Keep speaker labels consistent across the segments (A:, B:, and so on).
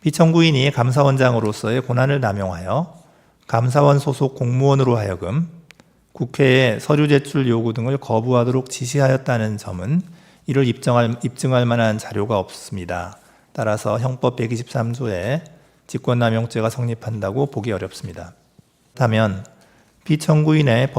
A: 피청구인이 감사원장으로서의 권한을 남용하여 감사원 소속 공무원으로 하여금 국회에 서류 제출 요구 등을 거부하도록 지시하였다는 점은 이를 입증할 만한 자료가 없습니다. 따라서 형법 123조에 직권남용죄가 성립한다고 보기 어렵습니다. 그렇다면 피청구인의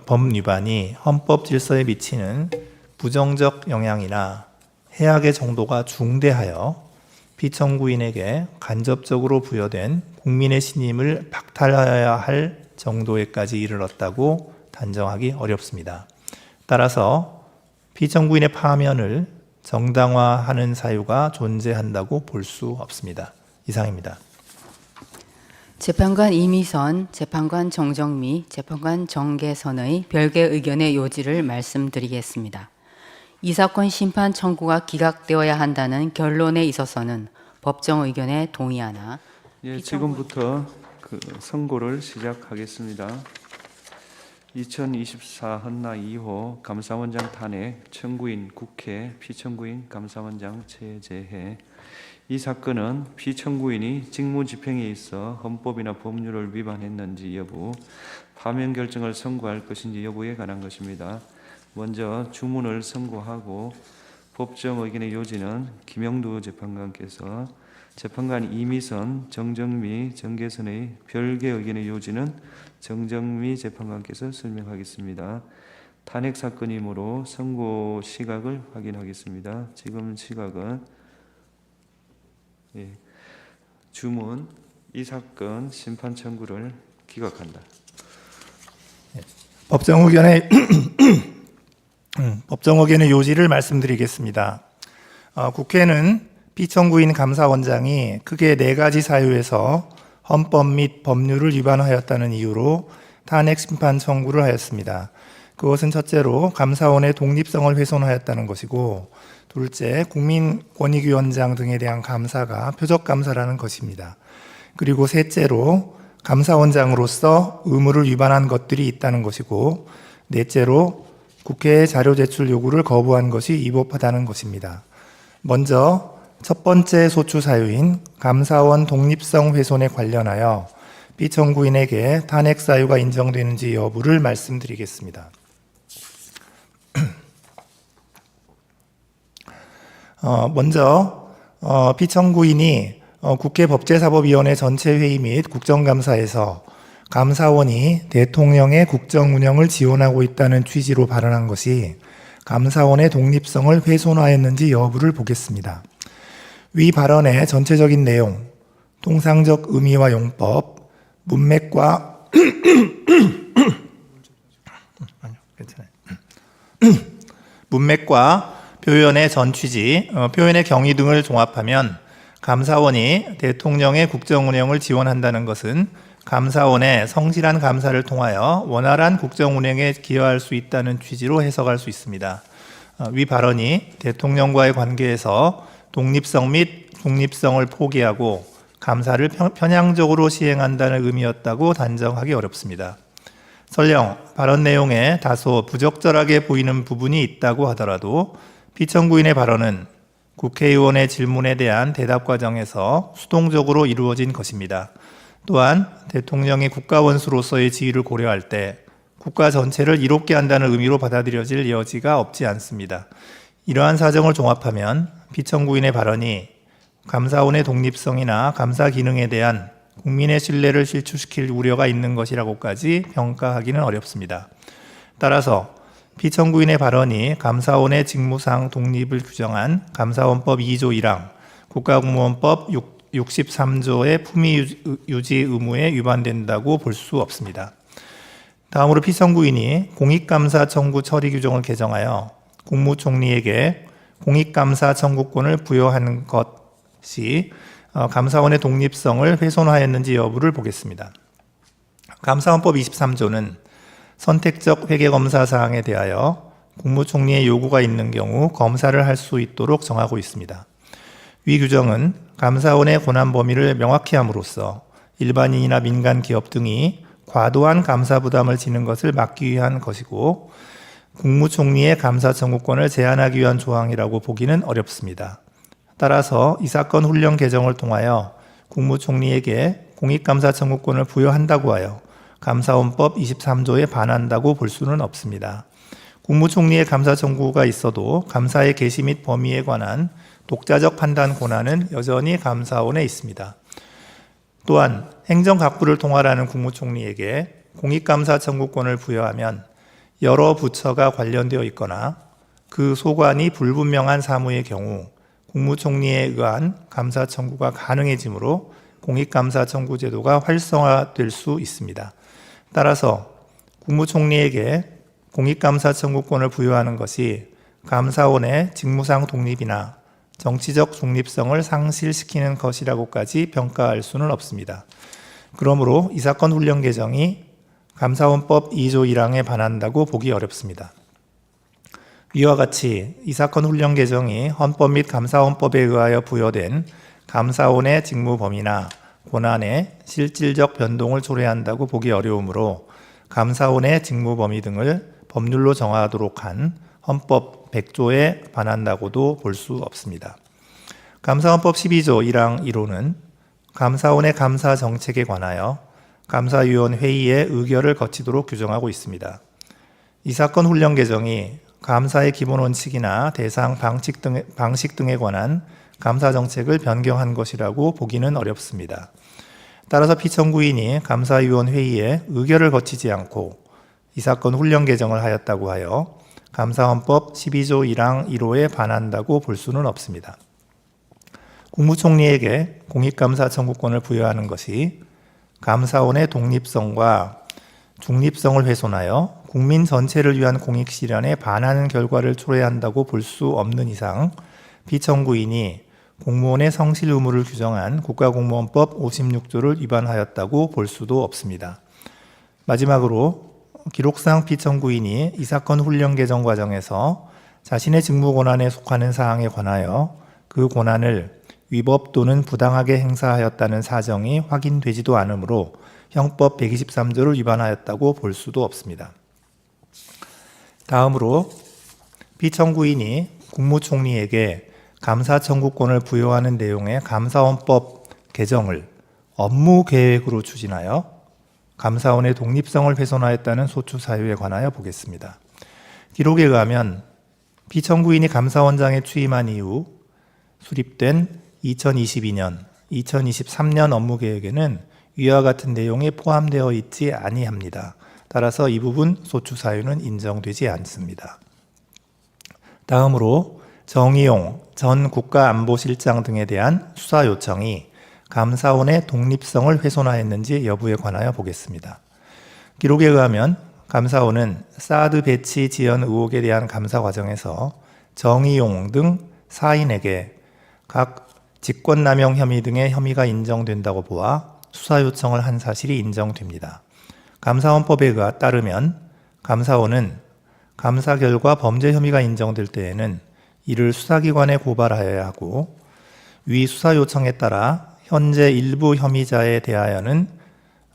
A: 법위반이 헌법 질서에 미치는 부정적 영향이나 해악의 정도가 중대하여 피청구인에게 간접적으로 부여된 국민의 신임을 박탈하여야 할 정도에까지 이르렀다고 단정하기 어렵습니다. 따라서 피청구인의 파면을 정당화하는 사유가 존재한다고 볼 수 없습니다. 이상입니다.
B: 재판관 이미선, 재판관 정정미, 재판관 정계선의 별개 의견의 요지를 말씀드리겠습니다. 이 사건 심판 청구가 기각되어야 한다는 결론에 있어서는 법정 의견에 동의하나
C: 지금부터 선고를 시작하겠습니다. 2024 헌나 2호 감사원장 탄핵 청구인 국회 피청구인 감사원장 체제해. 이 사건은 피청구인이 직무집행에 있어 헌법이나 법률을 위반했는지 여부, 파면 결정을 선고할 것인지 여부에 관한 것입니다. 먼저 주문을 선고하고 법정 의견의 요지는 김영두 재판관께서, 재판관 이미선, 정정미, 정계선의 별개 의견의 요지는 정정미 재판관께서 설명하겠습니다. 탄핵 사건이므로 선고 시각을 확인하겠습니다. 지금 시각은 주문, 이 사건 심판 청구를 기각한다.
A: 법정 의견의 요지를 말씀드리겠습니다. 국회는 피청구인 감사원장이 크게 4가지 사유에서 헌법 및 법률을 위반하였다는 이유로 탄핵 심판 청구를 하였습니다. 그것은 첫째로 감사원의 독립성을 훼손하였다는 것이고, 둘째, 국민권익위원장 등에 대한 감사가 표적감사라는 것입니다. 그리고 셋째로 감사원장으로서 의무를 위반한 것들이 있다는 것이고, 넷째로 국회의 자료 제출 요구를 거부한 것이 위법하다는 것입니다. 먼저 첫 번째 소추 사유인 감사원 독립성 훼손에 관련하여 피청구인에게 탄핵 사유가 인정되는지 여부를 말씀드리겠습니다. 먼저 피청구인이 국회 법제사법위원회 전체 회의 및 국정감사에서 감사원이 대통령의 국정 운영을 지원하고 있다는 취지로 발언한 것이 감사원의 독립성을 훼손하였는지 여부를 보겠습니다. 위 발언의 전체적인 내용, 통상적 의미와 용법, 문맥과 문맥과 표현의 전 취지, 표현의 경위 등을 종합하면 감사원이 대통령의 국정 운영을 지원한다는 것은 감사원의 성실한 감사를 통하여 원활한 국정 운영에 기여할 수 있다는 취지로 해석할 수 있습니다. 위 발언이 대통령과의 관계에서 독립성 및 중립성을 포기하고 감사를 편향적으로 시행한다는 의미였다고 단정하기 어렵습니다. 설령 발언 내용에 다소 부적절하게 보이는 부분이 있다고 하더라도 피청구인의 발언은 국회의원의 질문에 대한 대답 과정에서 수동적으로 이루어진 것입니다. 또한 대통령이 국가원수로서의 지위를 고려할 때 국가 전체를 이롭게 한다는 의미로 받아들여질 여지가 없지 않습니다. 이러한 사정을 종합하면 피청구인의 발언이 감사원의 독립성이나 감사 기능에 대한 국민의 신뢰를 실추시킬 우려가 있는 것이라고까지 평가하기는 어렵습니다. 따라서 피청구인의 발언이 감사원의 직무상 독립을 규정한 감사원법 2조 1항, 국가공무원법 63조의 품위 유지 의무에 위반된다고 볼 수 없습니다. 다음으로 피청구인이 공익감사 청구 처리 규정을 개정하여 국무총리에게 공익감사 청구권을 부여하는 것이 감사원의 독립성을 훼손하였는지 여부를 보겠습니다. 감사원법 23조는 선택적 회계검사 사항에 대하여 국무총리의 요구가 있는 경우 검사를 할 수 있도록 정하고 있습니다. 위 규정은 감사원의 권한 범위를 명확히 함으로써 일반인이나 민간 기업 등이 과도한 감사 부담을 지는 것을 막기 위한 것이고, 국무총리의 감사 청구권을 제한하기 위한 조항이라고 보기는 어렵습니다. 따라서 이 사건 훈령 개정을 통하여 국무총리에게 공익감사 청구권을 부여한다고 하여 감사원법 23조에 반한다고 볼 수는 없습니다. 국무총리의 감사 청구가 있어도 감사의 개시 및 범위에 관한 독자적 판단 권한은 여전히 감사원에 있습니다. 또한 행정각부를 통할하는 국무총리에게 공익감사 청구권을 부여하면 여러 부처가 관련되어 있거나 그 소관이 불분명한 사무의 경우 국무총리에 의한 감사 청구가 가능해지므로 공익감사 청구 제도가 활성화될 수 있습니다. 따라서 국무총리에게 공익감사 청구권을 부여하는 것이 감사원의 직무상 독립이나 정치적 중립성을 상실시키는 것이라고까지 평가할 수는 없습니다. 그러므로 이 사건 훈령 개정이 감사원법 2조 1항에 반한다고 보기 어렵습니다. 이와 같이 이 사건 훈령 개정이 헌법 및 감사원법에 의하여 부여된 감사원의 직무 범위나 권한의 실질적 변동을 초래한다고 보기 어려우므로 감사원의 직무 범위 등을 법률로 정하도록 한 헌법 100조에 반한다고도 볼 수 없습니다. 감사원법 12조 1항 1호는 감사원의 감사 정책에 관하여 감사위원 회의의 의결을 거치도록 규정하고 있습니다. 이 사건 훈령 개정이 감사의 기본 원칙이나 대상 방식 등에 관한 감사 정책을 변경한 것이라고 보기는 어렵습니다. 따라서 피청구인이 감사위원 회의에 의결을 거치지 않고 이 사건 훈령 개정을 하였다고 하여 감사헌법 12조 1항 1호에 반한다고 볼 수는 없습니다. 국무총리에게 공익감사 청구권을 부여하는 것이 감사원의 독립성과 중립성을 훼손하여 국민 전체를 위한 공익 실현에 반하는 결과를 초래한다고 볼 수 없는 이상 피청구인이 공무원의 성실 의무를 규정한 국가공무원법 56조를 위반하였다고 볼 수도 없습니다. 마지막으로 기록상 피청구인이 이 사건 훈령 개정 과정에서 자신의 직무 권한에 속하는 사항에 관하여 그 권한을 위법 또는 부당하게 행사하였다는 사정이 확인되지도 않으므로 형법 123조를 위반하였다고 볼 수도 없습니다. 다음으로 피청구인이 국무총리에게 감사 청구권을 부여하는 내용의 감사원법 개정을 업무 계획으로 추진하여 감사원의 독립성을 훼손하였다는 소추 사유에 관하여 보겠습니다. 기록에 의하면 피청구인이 감사원장에 취임한 이후 수립된 2022년, 2023년 업무 계획에는 위와 같은 내용이 포함되어 있지 아니합니다. 따라서 이 부분 소추 사유는 인정되지 않습니다. 다음으로 정의용 전 국가안보실장 등에 대한 수사 요청이 감사원의 독립성을 훼손하였는지 여부에 관하여 보겠습니다. 기록에 의하면 감사원은 사드 배치 지연 의혹에 대한 감사 과정에서 정의용 등 4인에게 각 직권남용 혐의 등의 혐의가 인정된다고 보아 수사 요청을 한 사실이 인정됩니다. 감사원법에 따르면 감사원은 감사 결과 범죄 혐의가 인정될 때에는 이를 수사기관에 고발하여야 하고 위 수사 요청에 따라 현재 일부 혐의자에 대하여는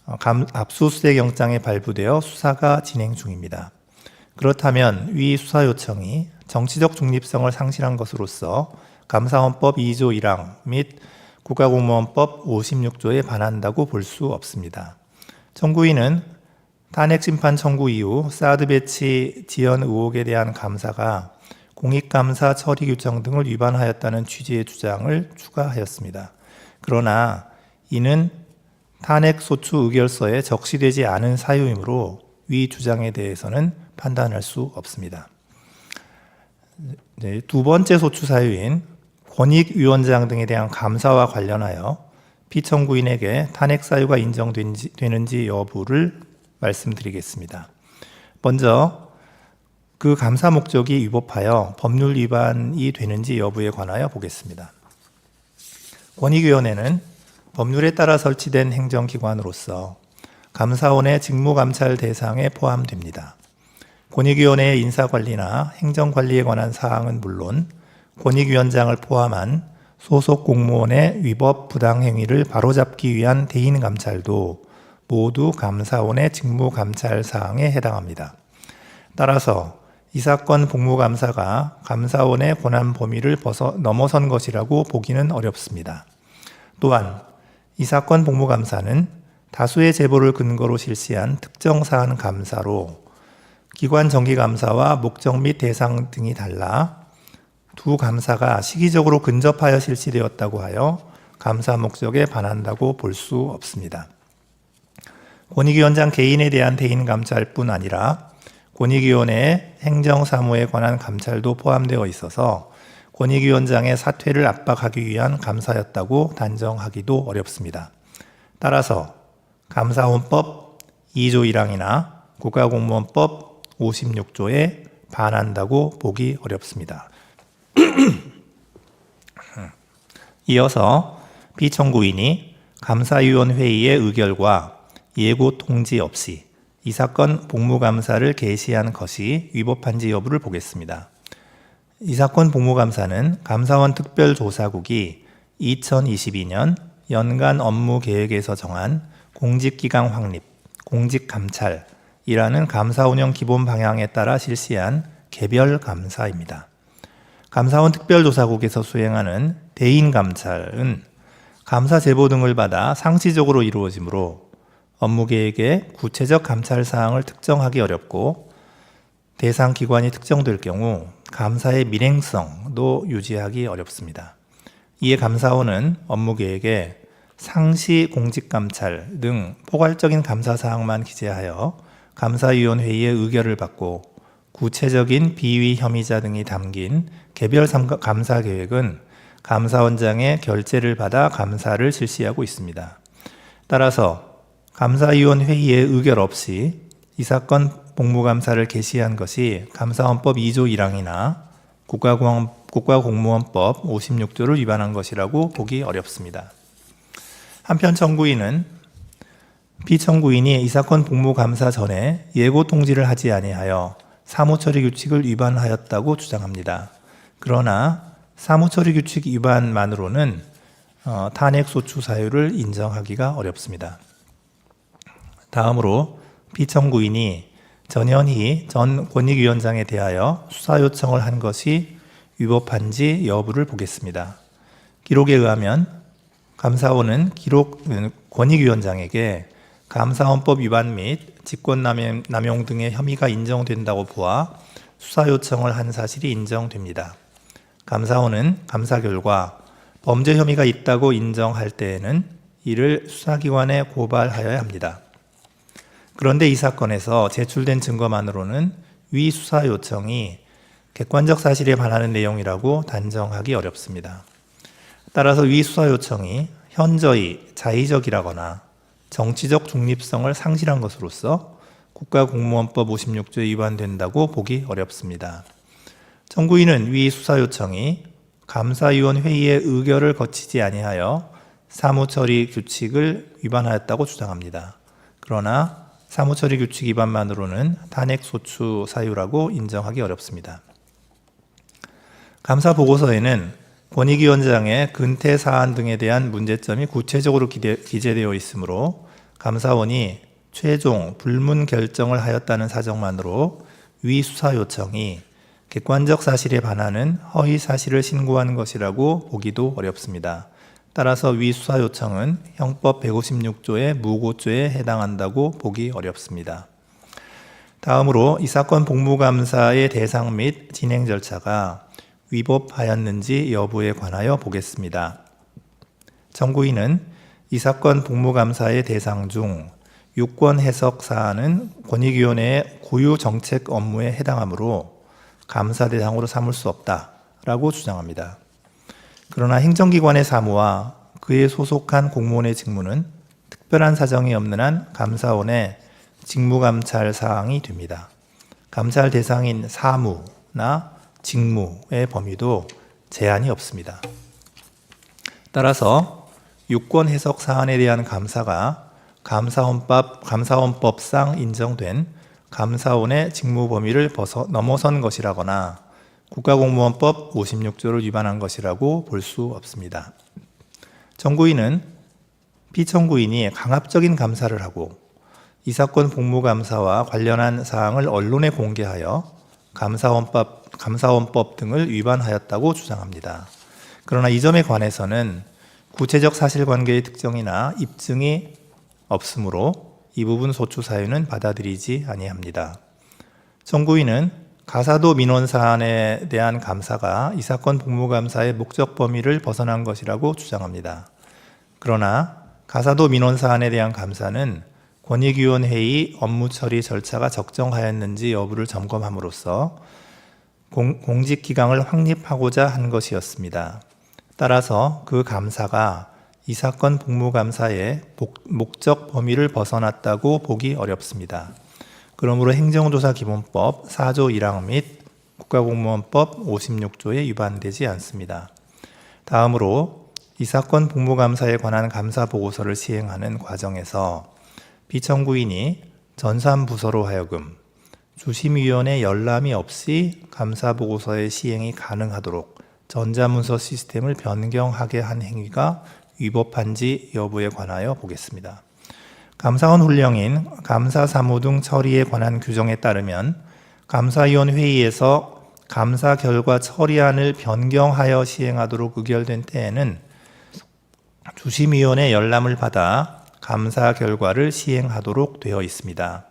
A: 압수수색 영장이 발부되어 수사가 진행 중입니다. 그렇다면 위 수사 요청이 정치적 중립성을 상실한 것으로서 감사헌법 2조 1항 및 국가공무원법 56조에 반한다고 볼 수 없습니다. 청구인은 탄핵심판 청구 이후 사드 배치 지연 의혹에 대한 감사가 공익감사 처리 규정 등을 위반하였다는 취지의 주장을 추가하였습니다. 그러나 이는 탄핵소추 의결서에 적시되지 않은 사유이므로 위 주장에 대해서는 판단할 수 없습니다. 두 번째 소추 사유인 권익위원장 등에 대한 감사와 관련하여 피청구인에게 탄핵 사유가 인정되는지 여부를 말씀드리겠습니다. 먼저 그 감사 목적이 위법하여 법률 위반이 되는지 여부에 관하여 보겠습니다. 권익위원회는 법률에 따라 설치된 행정기관으로서 감사원의 직무감찰 대상에 포함됩니다. 권익위원회의 인사관리나 행정관리에 관한 사항은 물론 권익위원장을 포함한 소속 공무원의 위법 부당행위를 바로잡기 위한 대인감찰도 모두 감사원의 직무감찰 사항에 해당합니다. 따라서 이 사건 복무감사가 감사원의 권한 범위를 넘어선 것이라고 보기는 어렵습니다. 또한 이 사건 복무감사는 다수의 제보를 근거로 실시한 특정 사안 감사로 기관 정기감사와 목적 및 대상 등이 달라 두 감사가 시기적으로 근접하여 실시되었다고 하여 감사 목적에 반한다고 볼 수 없습니다. 권익위원장 개인에 대한 대인 감찰뿐 아니라 권익위원회의 행정사무에 관한 감찰도 포함되어 있어서 권익위원장의 사퇴를 압박하기 위한 감사였다고 단정하기도 어렵습니다. 따라서 감사원법 2조 1항이나 국가공무원법 56조에 반한다고 보기 어렵습니다. 이어서 피청구인이 감사위원회의의 의결과 예고 통지 없이 이 사건 복무감사를 개시한 것이 위법한지 여부를 보겠습니다. 이 사건 복무감사는 감사원 특별조사국이 2022년 연간 업무 계획에서 정한 공직기강 확립, 공직감찰이라는 감사 운영 기본 방향에 따라 실시한 개별 감사입니다. 감사원 특별조사국에서 수행하는 대인 감찰은 감사 제보 등을 받아 상시적으로 이루어지므로 업무 계획에 구체적 감찰 사항을 특정하기 어렵고 대상 기관이 특정될 경우 감사의 밀행성도 유지하기 어렵습니다. 이에 감사원은 업무 계획에 상시 공직감찰 등 포괄적인 감사 사항만 기재하여 감사위원회의의 의결을 받고 구체적인 비위 혐의자 등이 담긴 개별 감사 계획은 감사원장의 결재를 받아 감사를 실시하고 있습니다. 따라서 감사위원회의의 의결 없이 이 사건 복무감사를 개시한 것이 감사원법 2조 1항이나 국가공무원법 56조를 위반한 것이라고 보기 어렵습니다. 한편 청구인은 피청구인이 이 사건 복무감사 전에 예고 통지를 하지 아니하여 사무처리 규칙을 위반하였다고 주장합니다. 그러나 사무처리 규칙 위반만으로는 탄핵소추 사유를 인정하기가 어렵습니다. 다음으로 피청구인이 전현희 전 권익위원장에 대하여 수사 요청을 한 것이 위법한지 여부를 보겠습니다. 기록에 의하면 감사원은 권익위원장에게 감사원법 위반 및 직권남용 등의 혐의가 인정된다고 보아 수사 요청을 한 사실이 인정됩니다. 감사원은 감사 결과 범죄 혐의가 있다고 인정할 때에는 이를 수사기관에 고발하여야 합니다. 그런데 이 사건에서 제출된 증거만으로는 위 수사 요청이 객관적 사실에 반하는 내용이라고 단정하기 어렵습니다. 따라서 위 수사 요청이 현저히 자의적이라거나 정치적 중립성을 상실한 것으로서 국가공무원법 56조에 위반된다고 보기 어렵습니다. 청구인은 위 수사 요청이 감사위원 회의의 의결을 거치지 아니하여 사무처리 규칙을 위반하였다고 주장합니다. 그러나 사무처리 규칙 위반만으로는 탄핵소추 사유라고 인정하기 어렵습니다. 감사 보고서에는 권익위원장의 근태 사안 등에 대한 문제점이 구체적으로 기재되어 있으므로 감사원이 최종 불문 결정을 하였다는 사정만으로 위 수사 요청이 객관적 사실에 반하는 허위 사실을 신고한 것이라고 보기도 어렵습니다. 따라서 위 수사 요청은 형법 156조의 무고죄에 해당한다고 보기 어렵습니다. 다음으로 이 사건 복무감사의 대상 및 진행 절차가 위법하였는지 여부에 관하여 보겠습니다. 청구인은 이 사건 복무감사의 대상 중 유권 해석 사안은 권익위원회의 고유 정책 업무에 해당하므로 감사 대상으로 삼을 수 없다라고 주장합니다. 그러나 행정기관의 사무와 그에 소속한 공무원의 직무는 특별한 사정이 없는 한 감사원의 직무감찰 사항이 됩니다. 감찰 대상인 사무나 직무의 범위도 제한이 없습니다. 따라서 유권 해석 사안에 대한 감사가 감사원법상 인정된 감사원의 직무 범위를 넘어선 것이라거나 국가공무원법 56조를 위반한 것이라고 볼 수 없습니다. 청구인은 피청구인이 강압적인 감사를 하고 이 사건 복무감사와 관련한 사항을 언론에 공개하여 감사원법 등을 위반하였다고 주장합니다. 그러나 이 점에 관해서는 구체적 사실관계의 특정이나 입증이 없으므로 이 부분 소추 사유는 받아들이지 아니합니다. 청구인은 가사도 민원 사안에 대한 감사가 이 사건 복무감사의 목적 범위를 벗어난 것이라고 주장합니다. 그러나 가사도 민원 사안에 대한 감사는 권익위원회의 업무 처리 절차가 적정하였는지 여부를 점검함으로써 공직기강을 확립하고자 한 것이었습니다. 따라서 그 감사가 이 사건 복무감사의 목적 범위를 벗어났다고 보기 어렵습니다. 그러므로 행정조사기본법 4조 1항 및 국가공무원법 56조에 위반되지 않습니다. 다음으로 이 사건 복무감사에 관한 감사보고서를 시행하는 과정에서 피청구인이 전산부서로 하여금 주심위원회 열람이 없이 감사보고서의 시행이 가능하도록 전자문서 시스템을 변경하게 한 행위가 위법한지 여부에 관하여 보겠습니다. 감사원 훈령인 감사사무 등 처리에 관한 규정에 따르면 감사위원 회의에서 감사 결과 처리안을 변경하여 시행하도록 의결된 때에는 주심위원회 열람을 받아 감사 결과를 시행하도록 되어 있습니다.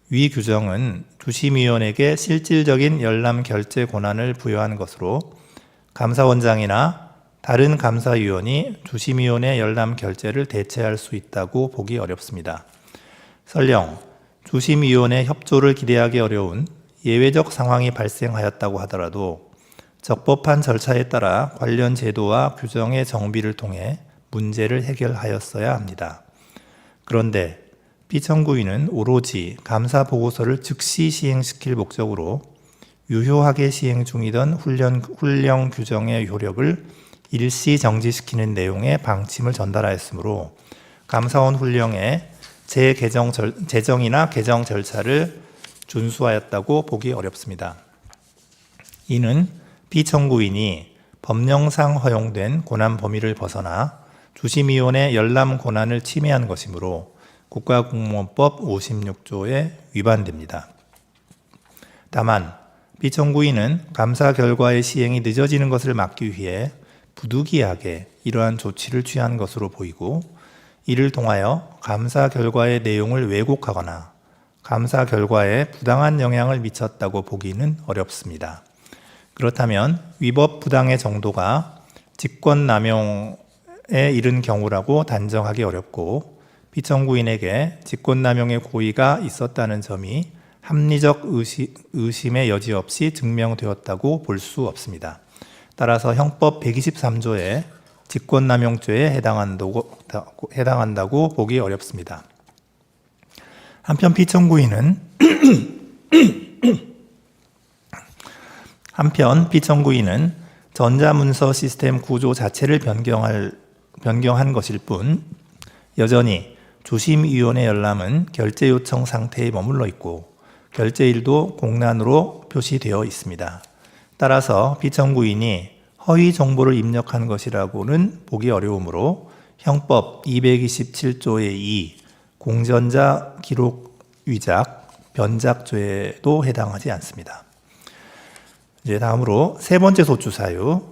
A: 위 규정은 주심위원에게 실질적인 열람 결재 권한을 부여한 것으로 감사원장이나 다른 감사위원이 주심위원회 열람 결재를 대체할 수 있다고 보기 어렵습니다. 설령 주심위원회 협조를 기대하기 어려운 예외적 상황이 발생하였다고 하더라도 적법한 절차에 따라 관련 제도와 규정의 정비를 통해 문제를 해결하였어야 합니다. 그런데 피청구인은 오로지 감사 보고서를 즉시 시행시킬 목적으로 유효하게 시행 중이던 훈령 규정의 효력을 일시 정지시키는 내용의 방침을 전달하였으므로 감사원 훈령의 제정이나 개정 절차를 준수하였다고 보기 어렵습니다. 이는 피청구인이 법령상 허용된 권한 범위를 벗어나 주심위원회 열람 권한을 침해한 것이므로 국가공무원법 56조에 위반됩니다. 다만 피청구인은 감사 결과의 시행이 늦어지는 것을 막기 위해 부득이하게 이러한 조치를 취한 것으로 보이고 이를 통하여 감사 결과의 내용을 왜곡하거나 감사 결과에 부당한 영향을 미쳤다고 보기는 어렵습니다. 그렇다면 위법 부당의 정도가 직권남용에 이른 경우라고 단정하기 어렵고 피청구인에게 직권남용의 고의가 있었다는 점이 합리적 의심의 여지 없이 증명되었다고 볼 수 없습니다. 따라서 형법 123조의 직권남용죄에 해당한다고 보기 어렵습니다. 한편 피청구인은 전자문서 시스템 구조 자체를 변경한 것일 뿐 여전히 주심위원회 열람은 결재 요청 상태에 머물러 있고 결재일도 공란으로 표시되어 있습니다. 따라서 피청구인이 허위 정보를 입력한 것이라고는 보기 어려우므로 형법 227조의 2 공전자 기록 위작 변작죄에도 해당하지 않습니다. 이제 다음으로 세 번째 소추 사유,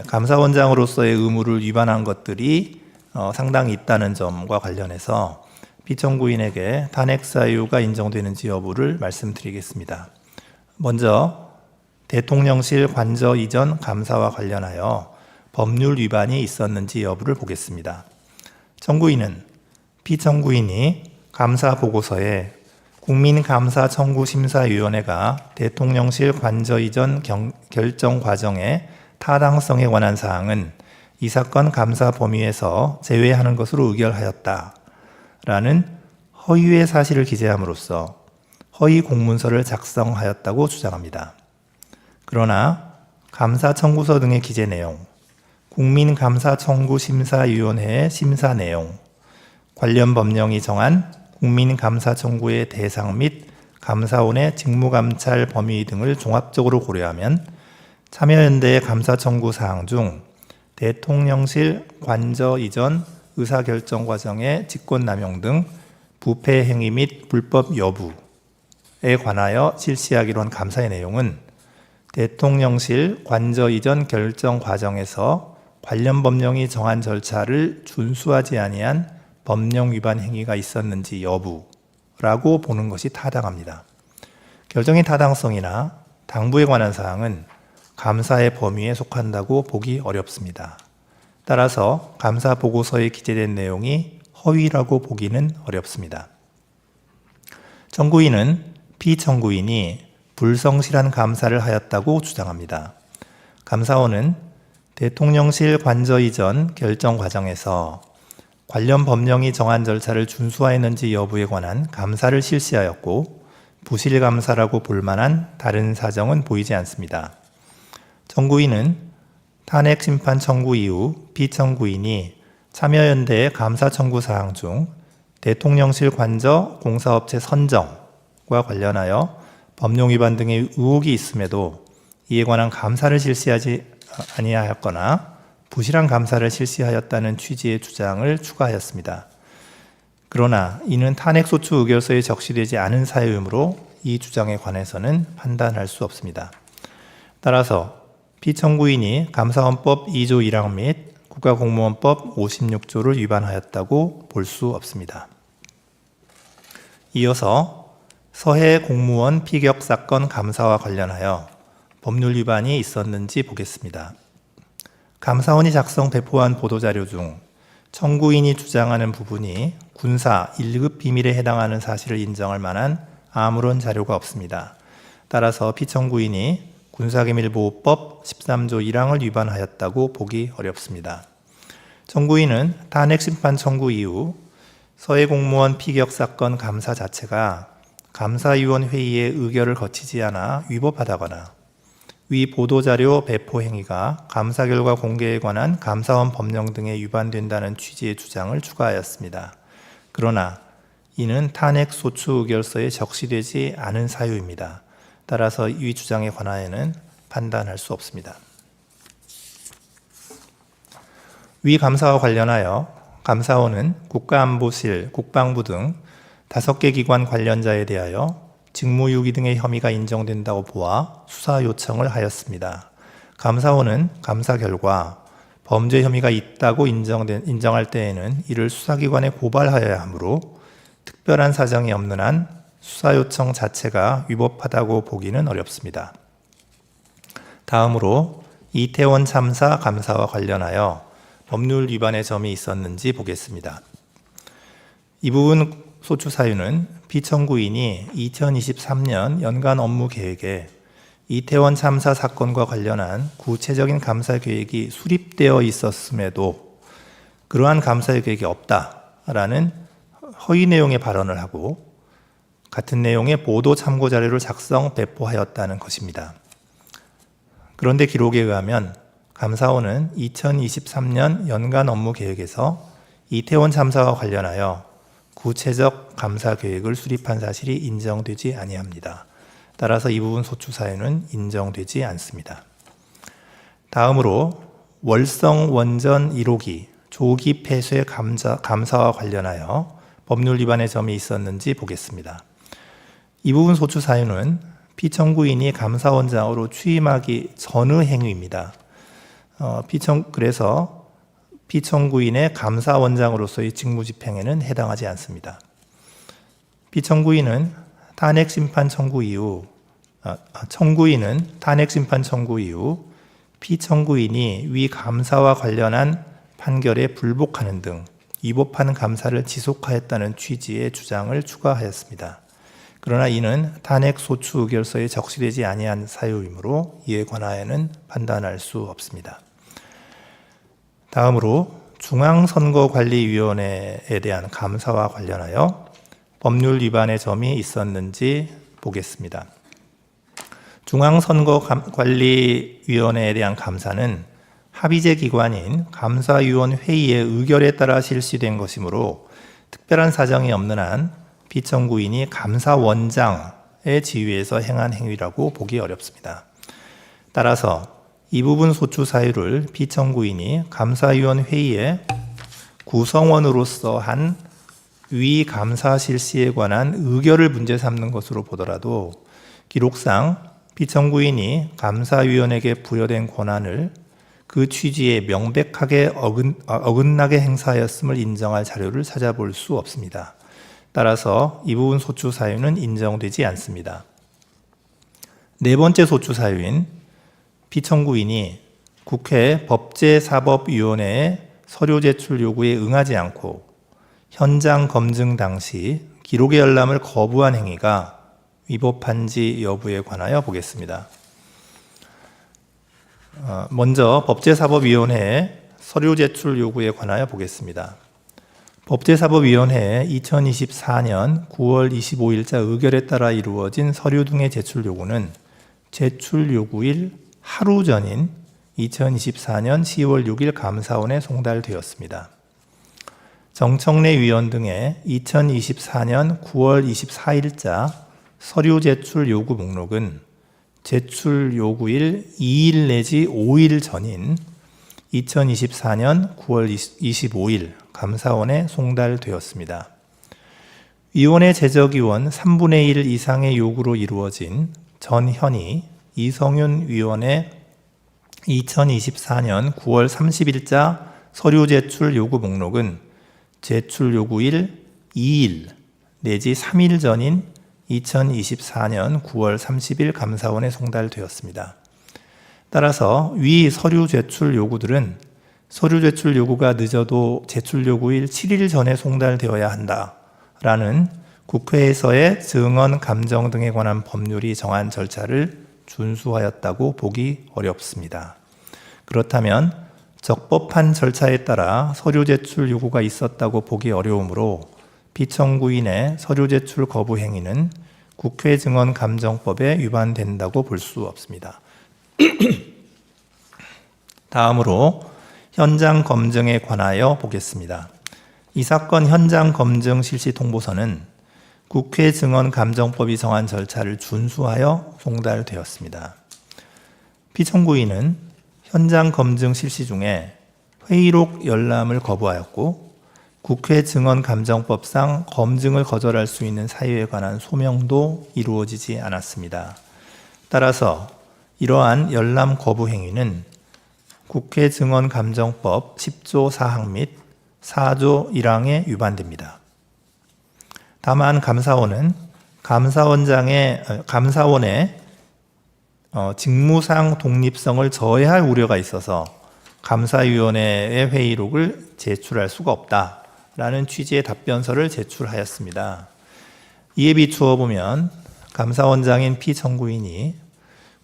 A: 감사원장으로서의 의무를 위반한 것들이 상당히 있다는 점과 관련해서 피청구인에게 탄핵 사유가 인정되는지 여부를 말씀드리겠습니다. 먼저 대통령실 관저 이전 감사와 관련하여 법률 위반이 있었는지 여부를 보겠습니다. 청구인은 피청구인이 감사 보고서에 국민감사청구심사위원회가 대통령실 관저 이전 결정 과정의 타당성에 관한 사항은 이 사건 감사 범위에서 제외하는 것으로 의결하였다라는 허위의 사실을 기재함으로써 허위 공문서를 작성하였다고 주장합니다. 그러나 감사 청구서 등의 기재 내용, 국민감사청구심사위원회의 심사 내용, 관련 법령이 정한 국민감사 청구의 대상 및 감사원의 직무감찰 범위 등을 종합적으로 고려하면 참여연대의 감사 청구 사항 중 대통령실 관저 이전 의사결정 과정의 직권남용 등 부패 행위 및 불법 여부에 관하여 실시하기로 한 감사의 내용은 대통령실 관저 이전 결정 과정에서 관련 법령이 정한 절차를 준수하지 아니한 법령 위반 행위가 있었는지 여부라고 보는 것이 타당합니다. 결정의 타당성이나 당부에 관한 사항은 감사의 범위에 속한다고 보기 어렵습니다. 따라서 감사 보고서에 기재된 내용이 허위라고 보기는 어렵습니다. 청구인은 피청구인이 불성실한 감사를 하였다고 주장합니다. 감사원은 대통령실 관저 이전 결정 과정에서 관련 법령이 정한 절차를 준수하였는지 여부에 관한 감사를 실시하였고 부실 감사라고 볼 만한 다른 사정은 보이지 않습니다. 청구인은 탄핵 심판 청구 이후 피청구인이 참여연대의 감사 청구 사항 중 대통령실 관저 공사업체 선정과 관련하여 법령 위반 등의 의혹이 있음에도 이에 관한 감사를 실시하지 아니하였거나 부실한 감사를 실시하였다는 취지의 주장을 추가하였습니다. 그러나 이는 탄핵소추 의결서에 적시되지 않은 사유이므로 이 주장에 관해서는 판단할 수 없습니다. 따라서 피청구인이 감사원법 2조 1항 및 국가공무원법 56조를 위반하였다고 볼 수 없습니다. 이어서 서해 공무원 피격 사건 감사와 관련하여 법률 위반이 있었는지 보겠습니다. 감사원이 작성 배포한 보도자료 중 청구인이 주장하는 부분이 군사 1급 비밀에 해당하는 사실을 인정할 만한 아무런 자료가 없습니다. 따라서 피청구인이 군사기밀보호법 13조 1항을 위반하였다고 보기 어렵습니다. 청구인은 탄핵심판 청구 이후 서해 공무원 피격 사건 감사 자체가 감사위원 회의의 의결을 거치지 않아 위법하다거나 위 보도자료 배포 행위가 감사 결과 공개에 관한 감사원 법령 등에 위반된다는 취지의 주장을 추가하였습니다. 그러나 이는 탄핵 소추 의결서에 적시되지 않은 사유입니다. 따라서 이 주장에 관하여는 판단할 수 없습니다. 위 감사와 관련하여 감사원은 국가안보실, 국방부 등 5개 기관 관련자에 대하여 직무유기 등의 혐의가 인정된다고 보아 수사 요청을 하였습니다. 감사원은 감사 결과 범죄 혐의가 있다고 인정할 때에는 이를 수사기관에 고발하여야 하므로 특별한 사정이 없는 한 수사 요청 자체가 위법하다고 보기는 어렵습니다. 다음으로 이태원 참사 감사와 관련하여 법률 위반의 점이 있었는지 보겠습니다. 이 부분 소추 사유는 피청구인이 2023년 연간 업무 계획에 이태원 참사 사건과 관련한 구체적인 감사 계획이 수립되어 있었음에도 그러한 감사 계획이 없다라는 허위 내용의 발언을 하고 같은 내용의 보도 참고 자료를 작성 배포하였다는 것입니다. 그런데 기록에 의하면 감사원은 2023년 연간 업무 계획에서 이태원 참사와 관련하여 구체적 감사 계획을 수립한 사실이 인정되지 아니합니다. 따라서 이 부분 소추 사유는 인정되지 않습니다. 다음으로 월성 원전 1호기 조기 폐쇄 감사와 관련하여 법률 위반의 점이 있었는지 보겠습니다. 이 부분 소추 사유는 피청구인이 감사원장으로 취임하기 전의 행위입니다. 그래서 피청구인의 감사원장으로서의 직무집행에는 해당하지 않습니다. 피청구인은 탄핵심판 청구 이후 청구인은 탄핵심판 청구 이후 피청구인이 위 감사와 관련한 판결에 불복하는 등 위법한 감사를 지속하였다는 취지의 주장을 추가하였습니다. 그러나 이는 탄핵 소추 의결서에 적시되지 아니한 사유이므로 이에 관하여는 판단할 수 없습니다. 다음으로 중앙선거관리위원회에 대한 감사와 관련하여 법률 위반의 점이 있었는지 보겠습니다. 중앙선거관리위원회에 대한 감사는 합의제 기관인 감사위원회의의 의결에 따라 실시된 것이므로 특별한 사정이 없는 한 피청구인이 감사원장의 지위에서 행한 행위라고 보기 어렵습니다. 따라서 이 부분 소추 사유를 피청구인이 감사위원 회의의 구성원으로서 한 위 감사 실시에 관한 의결을 문제 삼는 것으로 보더라도 기록상 피청구인이 감사위원에게 부여된 권한을 그 취지에 명백하게 어긋나게 행사하였음을 인정할 자료를 찾아볼 수 없습니다. 따라서 이 부분 소추 사유는 인정되지 않습니다. 네 번째 소추 사유인 피청구인이 국회 법제사법위원회의 서류 제출 요구에 응하지 않고 현장 검증 당시 기록의 열람을 거부한 행위가 위법한지 여부에 관하여 보겠습니다. 먼저 법제사법위원회의 서류 제출 요구에 관하여 보겠습니다. 법제사법위원회의 2024년 9월 25일자 의결에 따라 이루어진 서류 등의 제출 요구는 제출 요구일 하루 전인 2024년 10월 6일 감사원에 송달되었습니다. 정청래 위원 등의 2024년 9월 24일자 서류 제출 요구 목록은 제출 요구일 2일 내지 5일 전인 2024년 9월 25일 감사원에 송달되었습니다. 위원회 제적위원 3분의 1 이상의 요구로 이루어진 전현희, 이성윤 위원의 2024년 9월 30일자 서류 제출 요구 목록은 제출 요구일 2일 내지 3일 전인 2024년 9월 30일 감사원에 송달되었습니다. 따라서 위 서류 제출 요구들은 서류 제출 요구가 늦어도 제출 요구일 7일 전에 송달되어야 한다라는 국회에서의 증언 감정 등에 관한 법률이 정한 절차를 준수하였다고 보기 어렵습니다. 그렇다면 적법한 절차에 따라 서류 제출 요구가 있었다고 보기 어려우므로 피청구인의 서류 제출 거부 행위는 국회 증언 감정법에 위반된다고 볼 수 없습니다. 다음으로 현장 검증에 관하여 보겠습니다. 이 사건 현장 검증 실시 통보서는 국회 증언 감정법이 정한 절차를 준수하여 송달되었습니다. 피청구인은 현장 검증 실시 중에 회의록 열람을 거부하였고 국회 증언 감정법상 검증을 거절할 수 있는 사유에 관한 소명도 이루어지지 않았습니다. 따라서 이러한 열람 거부 행위는 국회 증언 감정법 10조 4항 및 4조 1항에 위반됩니다. 다만 감사원은 감사원의 직무상 독립성을 저해할 우려가 있어서 감사위원회의 회의록을 제출할 수가 없다라는 취지의 답변서를 제출하였습니다. 이에 비추어 보면 감사원장인 피청구인이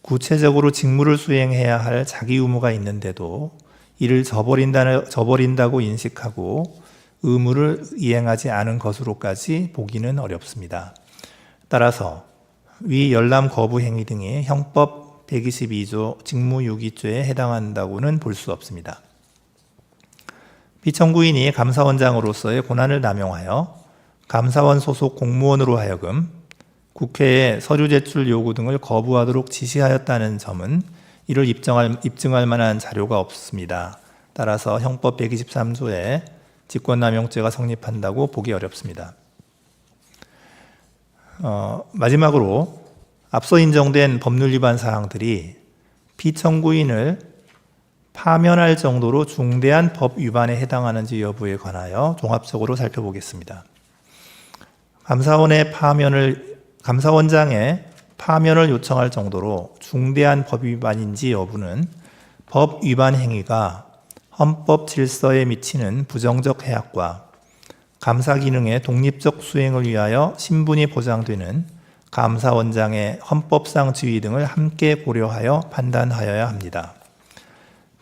A: 구체적으로 직무를 수행해야 할 자기 의무가 있는데도 이를 저버린다고 인식하고 의무를 이행하지 않은 것으로까지 보기는 어렵습니다. 따라서 위 열람 거부 행위 등이 형법 122조 직무유기죄에 해당한다고는 볼 수 없습니다. 피청구인이 감사원장으로서의 권한을 남용하여 감사원 소속 공무원으로 하여금 국회에 서류 제출 요구 등을 거부하도록 지시하였다는 점은 이를 입증할 만한 자료가 없습니다. 따라서 형법 123조에 직권남용죄가 성립한다고 보기 어렵습니다. 마지막으로 앞서 인정된 법률 위반 사항들이 피청구인을 파면할 정도로 중대한 법 위반에 해당하는지 여부에 관하여 종합적으로 살펴보겠습니다. 감사원장의 파면을 요청할 정도로 중대한 법 위반인지 여부는 법 위반 행위가 헌법 질서에 미치는 부정적 해악과 감사 기능의 독립적 수행을 위하여 신분이 보장되는 감사원장의 헌법상 지위 등을 함께 고려하여 판단하여야 합니다.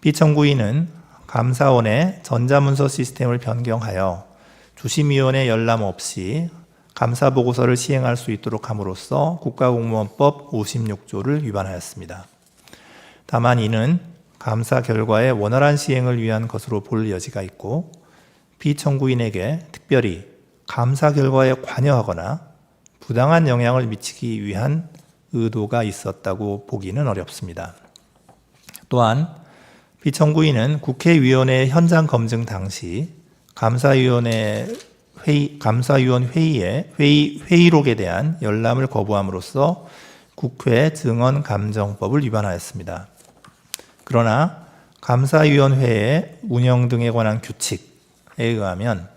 A: 피청구인은 감사원의 전자문서 시스템을 변경하여 주심위원회 열람 없이 감사보고서를 시행할 수 있도록 함으로써 국가공무원법 56조를 위반하였습니다. 다만 이는 감사 결과의 원활한 시행을 위한 것으로 볼 여지가 있고 피청구인에게 특별히 감사 결과에 관여하거나 부당한 영향을 미치기 위한 의도가 있었다고 보기는 어렵습니다. 또한 피청구인은 국회위원회 현장 검증 당시 감사위원 회의의 회의록에 대한 열람을 거부함으로써 국회 증언 감정법을 위반하였습니다. 그러나 감사위원회의 운영 등에 관한 규칙에 의하면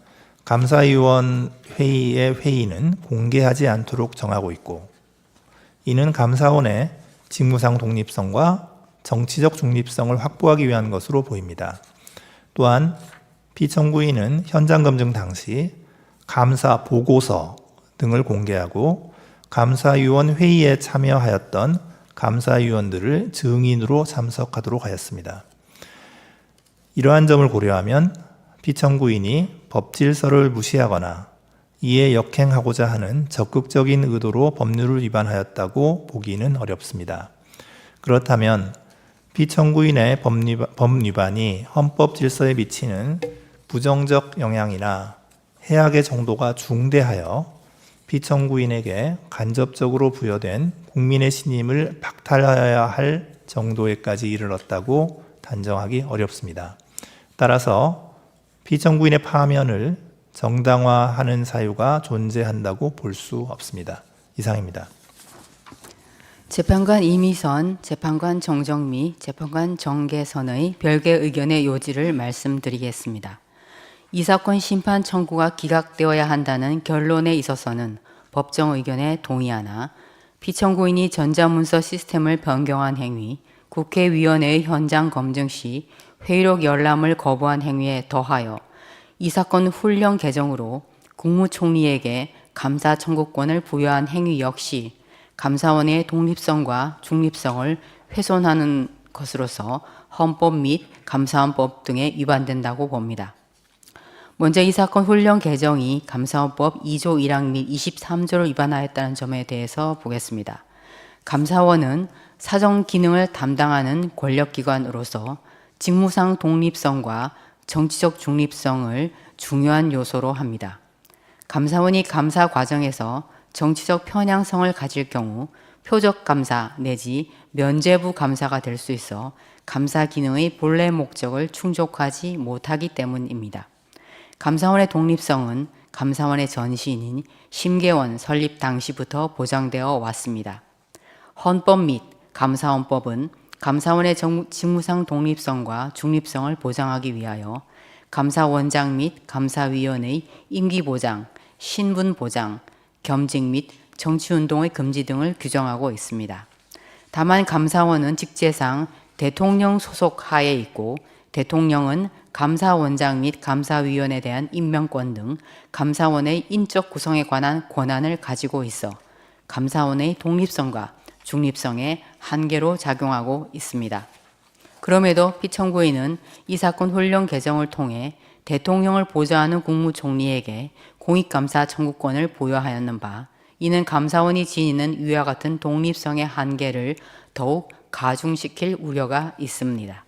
A: 감사위원 회의의 회의는 공개하지 않도록 정하고 있고, 이는 감사원의 직무상 독립성과 정치적 중립성을 확보하기 위한 것으로 보입니다. 또한 피청구인은 현장 검증 당시 감사 보고서 등을 공개하고 감사위원 회의에 참여하였던 감사위원들을 증인으로 참석하도록 하였습니다. 이러한 점을 고려하면 피청구인이 법질서를 무시하거나 이에 역행하고자 하는 적극적인 의도로 법률을 위반하였다고 보기는 어렵습니다. 그렇다면 피청구인의 법 위반이 헌법 질서에 미치는 부정적 영향이나 해악의 정도가 중대하여 피청구인에게 간접적으로 부여된 국민의 신임을 박탈하여야 할 정도에까지 이르렀다고 단정하기 어렵습니다. 따라서 피청구인의 파면을 정당화하는 사유가 존재한다고 볼 수 없습니다. 이상입니다.
B: 재판관 이미선, 재판관 정정미, 재판관 정계선의 별개 의견의 요지를 말씀드리겠습니다. 이 사건 심판 청구가 기각되어야 한다는 결론에 있어서는 법정 의견에 동의하나 피청구인이 전자문서 시스템을 변경한 행위, 국회위원회의 현장 검증 시 회의록 열람을 거부한 행위에 더하여 이 사건 훈령 개정으로 국무총리에게 감사 청구권을 부여한 행위 역시 감사원의 독립성과 중립성을 훼손하는 것으로서 헌법 및 감사원법 등에 위반된다고 봅니다. 먼저 이 사건 훈령 개정이 감사원법 2조 1항 및 23조를 위반하였다는 점에 대해서 보겠습니다. 감사원은 사정 기능을 담당하는 권력기관으로서 직무상 독립성과 정치적 중립성을 중요한 요소로 합니다. 감사원이 감사 과정에서 정치적 편향성을 가질 경우 표적 감사 내지 면죄부 감사가 될 수 있어 감사 기능의 본래 목적을 충족하지 못하기 때문입니다. 감사원의 독립성은 감사원의 전신인 심계원 설립 당시부터 보장되어 왔습니다. 헌법 및 감사원법은 감사원의 직무상 독립성과 중립성을 보장하기 위하여 감사원장 및 감사위원의 임기 보장, 신분 보장, 겸직 및 정치운동의 금지 등을 규정하고 있습니다. 다만 감사원은 직제상 대통령 소속 하에 있고 대통령은 감사원장 및 감사위원에 대한 임명권 등 감사원의 인적 구성에 관한 권한을 가지고 있어 감사원의 독립성과 중립성에 한계로 작용하고 있습니다. 그럼에도 피청구인은 이 사건 훈령 개정을 통해 대통령을 보좌하는 국무총리에게 공익감사 청구권을 부여하였는 바, 이는 감사원이 지니는 위와 같은 독립성의 한계를 더욱 가중시킬 우려가 있습니다.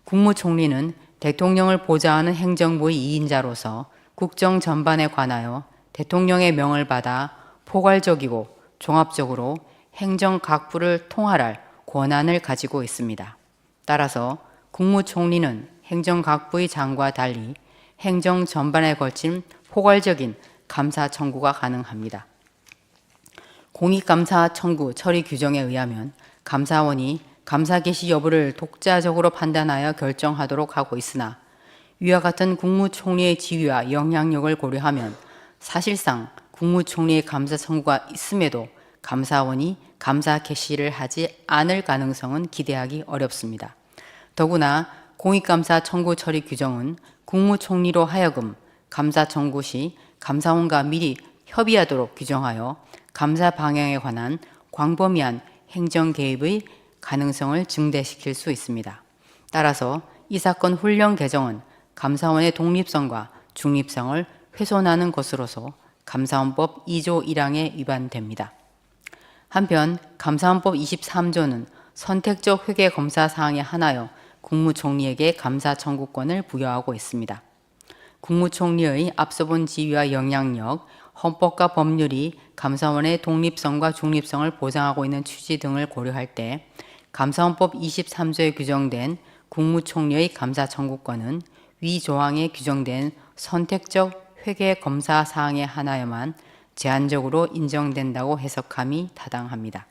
B: 국무총리는 대통령을 보좌하는 행정부의 2인자로서 국정 전반에 관하여 대통령의 명을 받아 포괄적이고 종합적으로 행정 각부를 통할할 권한을 가지고 있습니다. 따라서 국무총리는 행정각부의 장과 달리 행정 전반에 걸친 포괄적인 감사 청구가 가능합니다. 공익감사 청구 처리 규정에 의하면 감사원이 감사 개시 여부를 독자적으로 판단하여 결정하도록 하고 있으나 위와 같은 국무총리의 지위와 영향력을 고려하면 사실상 국무총리의 감사 청구가 있음에도 감사원이 감사 개시를 하지 않을 가능성은 기대하기 어렵습니다. 더구나 공익감사 청구 처리 규정은 국무총리로 하여금 감사 청구 시 감사원과 미리 협의하도록 규정하여 감사 방향에 관한 광범위한 행정 개입의 가능성을 증대시킬 수 있습니다. 따라서 이 사건 훈령 개정은 감사원의 독립성과 중립성을 훼손하는 것으로서 감사원법 2조 1항에 위반됩니다. 한편 감사원법 23조는 선택적 회계 검사 사항의 하나여 국무총리에게 감사 청구권을 부여하고 있습니다. 국무총리의 앞서 본 지위와 영향력, 헌법과 법률이 감사원의 독립성과 중립성을 보장하고 있는 취지 등을 고려할 때 감사원법 23조에 규정된 국무총리의 감사 청구권은 위 조항에 규정된 선택적 회계 검사 사항의 하나여만 제한적으로 인정된다고 해석함이 타당합니다.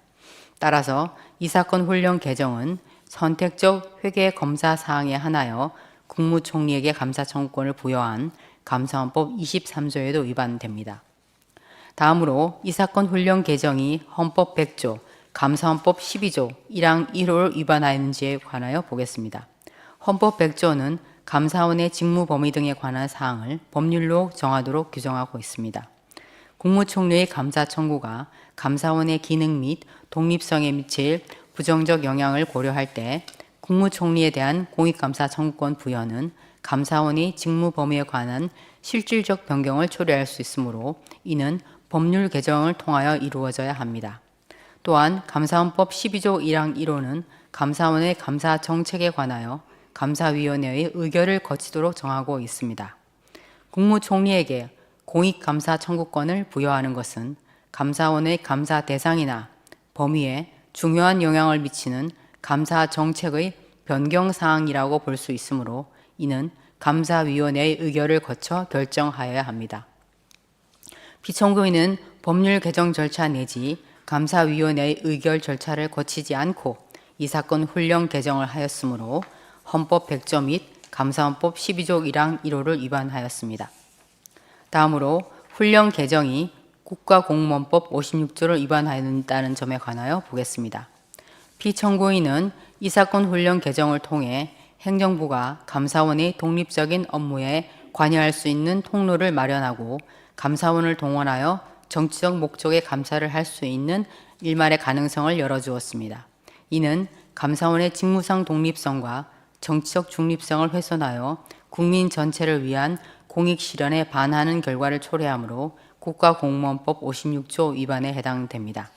B: 따라서 이 사건 훈령 개정은 선택적 회계 검사 사항에 한하여 국무총리에게 감사 청구권을 부여한 감사원법 23조에도 위반됩니다. 다음으로 이 사건 훈령 개정이 헌법 100조, 감사원법 12조 1항 1호를 위반하였는지에 관하여 보겠습니다. 헌법 100조는 감사원의 직무 범위 등에 관한 사항을 법률로 정하도록 규정하고 있습니다. 국무총리의 감사 청구가 감사원의 기능 및 독립성에 미칠 부정적 영향을 고려할 때 국무총리에 대한 공익감사 청구권 부여는 감사원의 직무 범위에 관한 실질적 변경을 초래할 수 있으므로 이는 법률 개정을 통하여 이루어져야 합니다. 또한 감사원법 12조 1항 1호는 감사원의 감사 정책에 관하여 감사위원회의 의결을 거치도록 정하고 있습니다. 국무총리에게 공익감사 청구권을 부여하는 것은 감사원의 감사 대상이나 범위에 중요한 영향을 미치는 감사 정책의 변경 사항이라고 볼 수 있으므로 이는 감사위원회의 의결을 거쳐 결정하여야 합니다. 피청구인은 법률 개정 절차 내지 감사위원회의 의결 절차를 거치지 않고 이 사건 훈령 개정을 하였으므로 헌법 100조 및 감사원법 12조 1항 1호를 위반하였습니다. 다음으로 훈령 개정이 국가공무원법 56조를 위반하였다는 점에 관하여 보겠습니다. 피청구인은 이 사건 훈령 개정을 통해 행정부가 감사원의 독립적인 업무에 관여할 수 있는 통로를 마련하고 감사원을 동원하여 정치적 목적의 감사를 할 수 있는 일말의 가능성을 열어주었습니다. 이는 감사원의 직무상 독립성과 정치적 중립성을 훼손하여 국민 전체를 위한 공익 실현에 반하는 결과를 초래하므로 국가공무원법 56조 위반에 해당됩니다.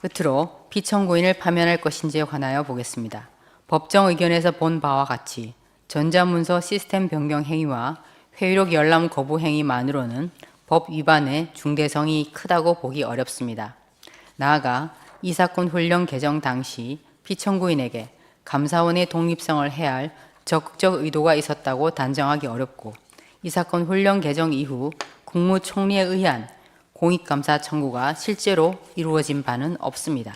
B: 끝으로 피청구인을 파면할 것인지에 관하여 보겠습니다. 법정 의견에서 본 바와 같이 전자문서 시스템 변경 행위와 회의록 열람 거부 행위만으로는 법 위반의 중대성이 크다고 보기 어렵습니다. 나아가 이 사건 훈령 개정 당시 피청구인에게 감사원의 독립성을 해할 적극적 의도가 있었다고 단정하기 어렵고 이 사건 훈령 개정 이후 국무총리에 의한 공익감사 청구가 실제로 이루어진 바는 없습니다.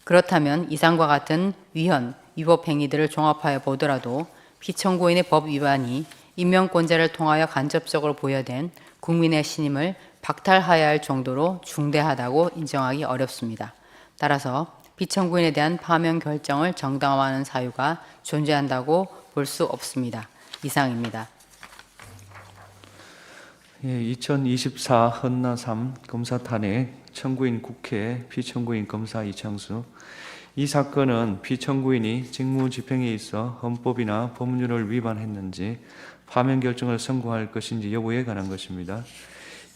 B: 그렇다면 이상과 같은 위헌, 위법 행위들을 종합하여 보더라도 피청구인의 법 위반이 임명권자를 통하여 간접적으로 부여된 국민의 신임을 박탈하여야 할 정도로 중대하다고 인정하기 어렵습니다. 따라서 피청구인에 대한 파면 결정을 정당화하는 사유가 존재한다고 볼 수 없습니다. 이상입니다.
C: 2024 헌나 3 검사 탄핵 청구인 국회 피청구인 검사 이창수. 이 사건은 피청구인이 직무 집행에 있어 헌법이나 법률을 위반했는지 파면 결정을 선고할 것인지 여부에 관한 것입니다.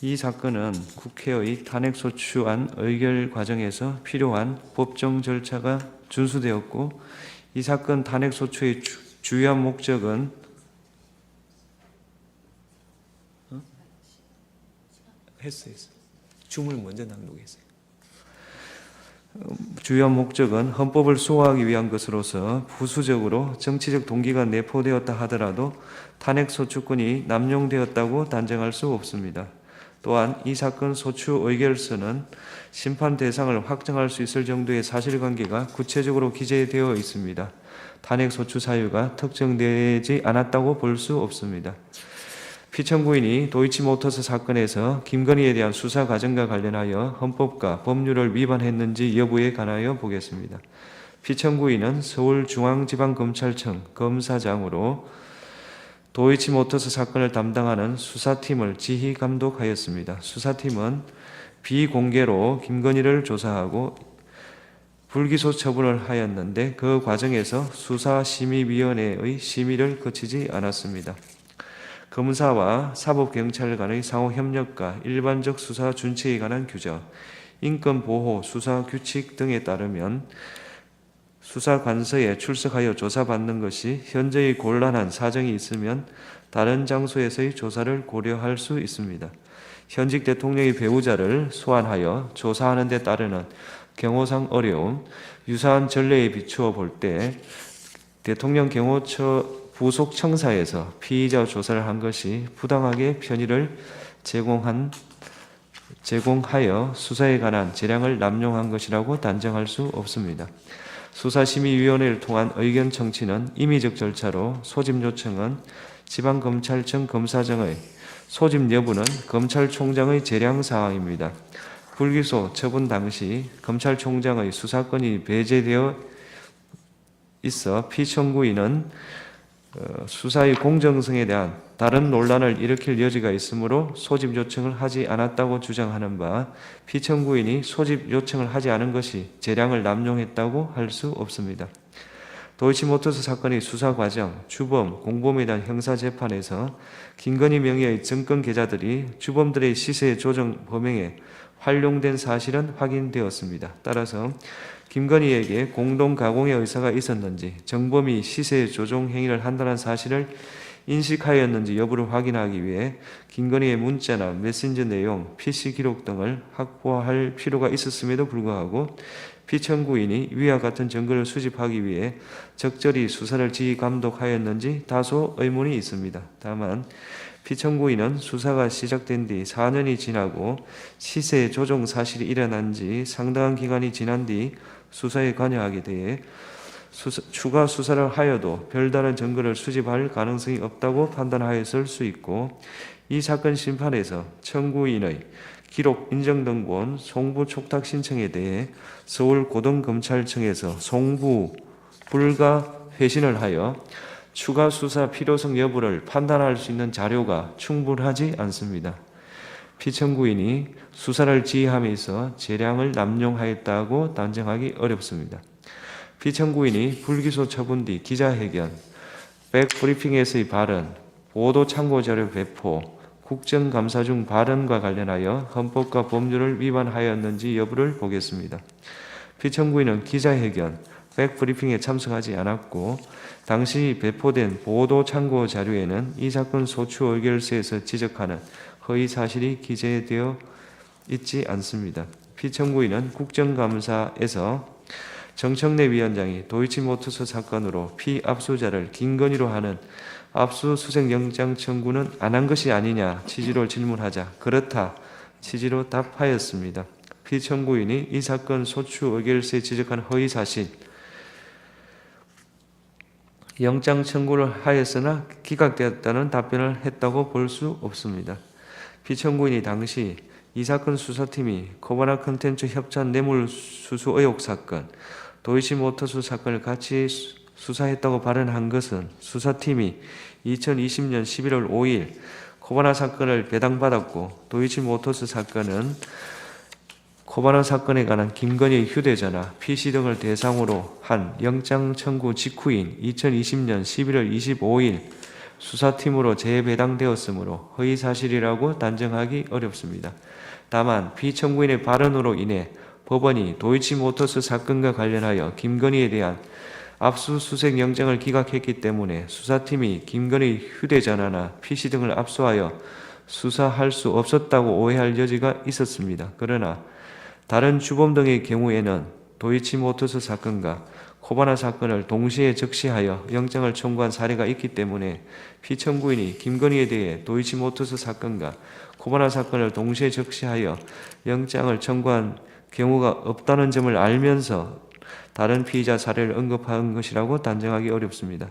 C: 이 사건은 국회의 탄핵소추안 의결 과정에서 필요한 법정 절차가 준수되었고 이 사건 탄핵소추의 주요한 목적은
D: 했어요. 줌을 먼저 낭독했어요.
C: 주요한 목적은 헌법을 수호하기 위한 것으로서 부수적으로 정치적 동기가 내포되었다 하더라도 탄핵소추권이 남용되었다고 단정할 수 없습니다. 또한 이 사건 소추 의결서는 심판 대상을 확정할 수 있을 정도의 사실관계가 구체적으로 기재되어 있습니다. 탄핵소추 사유가 특정되지 않았다고 볼 수 없습니다. 피청구인이 도이치모터스 사건에서 김건희에 대한 수사 과정과 관련하여 헌법과 법률을 위반했는지 여부에 관하여 보겠습니다. 피청구인은 서울중앙지방검찰청 검사장으로 도이치모터스 사건을 담당하는 수사팀을 지휘 감독하였습니다. 수사팀은 비공개로 김건희를 조사하고 불기소 처분을 하였는데 그 과정에서 수사심의위원회의 심의를 거치지 않았습니다. 검사와 사법경찰 간의 상호협력과 일반적 수사 준칙에 관한 규정, 인권보호, 수사규칙 등에 따르면 수사관서에 출석하여 조사받는 것이 현재의 곤란한 사정이 있으면 다른 장소에서의 조사를 고려할 수 있습니다. 현직 대통령의 배우자를 소환하여 조사하는 데 따르는 경호상 어려움, 유사한 전례에 비추어 볼 때 대통령 경호처 부속 청사에서 피의자 조사를 한 것이 부당하게 편의를 제공하여 수사에 관한 재량을 남용한 것이라고 단정할 수 없습니다. 수사심의위원회를 통한 의견 청취는 임의적 절차로 소집 요청은 지방검찰청 검사장의 소집 여부는 검찰총장의 재량사항입니다. 불기소 처분 당시 검찰총장의 수사권이 배제되어 있어 피청구인은 수사의 공정성에 대한 다른 논란을 일으킬 여지가 있으므로 소집 요청을 하지 않았다고 주장하는 바 피청구인이 소집 요청을 하지 않은 것이 재량을 남용했다고 할 수 없습니다. 도이치모터스 사건의 수사 과정, 주범, 공범에 대한 형사재판에서 김건희 명의의 증권 계좌들이 주범들의 시세 조정 범행에 활용된 사실은 확인되었습니다. 따라서 김건희에게 공동 가공의 의사가 있었는지, 정범이 시세 조종 행위를 한다는 사실을 인식하였는지 여부를 확인하기 위해 김건희의 문자나 메신저 내용, PC 기록 등을 확보할 필요가 있었음에도 불구하고 피청구인이 위와 같은 증거를 수집하기 위해 적절히 수사를 지휘 감독하였는지 다소 의문이 있습니다. 다만 피청구인은 수사가 시작된 뒤 4년이 지나고 시세 조종 사실이 일어난 지 상당한 기간이 지난 뒤 수사에 관여하게 돼 추가 수사를 하여도 별다른 증거를 수집할 가능성이 없다고 판단하였을 수 있고, 이 사건 심판에서 청구인의 기록 인정등본 송부 촉탁 신청에 대해 서울고등검찰청에서 송부 불가 회신을 하여 추가 수사 필요성 여부를 판단할 수 있는 자료가 충분하지 않습니다. 피청구인이 수사를 지휘함에 있어 재량을 남용하였다고 단정하기 어렵습니다. 피청구인이 불기소 처분 뒤 기자회견, 백브리핑에서의 발언, 보도 참고자료 배포, 국정감사 중 발언과 관련하여 헌법과 법률을 위반하였는지 여부를 보겠습니다. 피청구인은 기자회견, 백브리핑에 참석하지 않았고 당시 배포된 보도 참고 자료에는 이 사건 소추 의결서에서 지적하는 허위 사실이 기재되어 있지 않습니다. 피청구인은 국정감사에서 정청래 위원장이 도이치모터스 사건으로 피압수자를 김건희로 하는 압수수색 영장 청구는 안 한 것이 아니냐 취지로 질문하자 그렇다 취지로 답하였습니다. 피청구인이 이 사건 소추 의결서에 지적한 허위 사실, 영장 청구를 하였으나 기각되었다는 답변을 했다고 볼 수 없습니다. 피청구인이 당시 이 사건 수사팀이 코바나 컨텐츠 협찬 뇌물 수수 의혹 사건, 도이치모터스 사건을 같이 수사했다고 발언한 것은 수사팀이 2020년 11월 5일 코바나 사건을 배당받았고 도이치모터스 사건은 코바나 사건에 관한 김건희의 휴대전화, PC 등을 대상으로 한 영장 청구 직후인 2020년 11월 25일 수사팀으로 재배당되었으므로 허위사실이라고 단정하기 어렵습니다. 다만 피청구인의 발언으로 인해 법원이 도이치모터스 사건과 관련하여 김건희에 대한 압수수색 영장을 기각했기 때문에 수사팀이 김건희 휴대전화나 PC 등을 압수하여 수사할 수 없었다고 오해할 여지가 있었습니다. 그러나 다른 주범 등의 경우에는 도이치모터스 사건과 코바나 사건을 동시에 적시하여 영장을 청구한 사례가 있기 때문에 피청구인이 김건희에 대해 도이치모터스 사건과 코바나 사건을 동시에 적시하여 영장을 청구한 경우가 없다는 점을 알면서 다른 피의자 사례를 언급한 것이라고 단정하기 어렵습니다.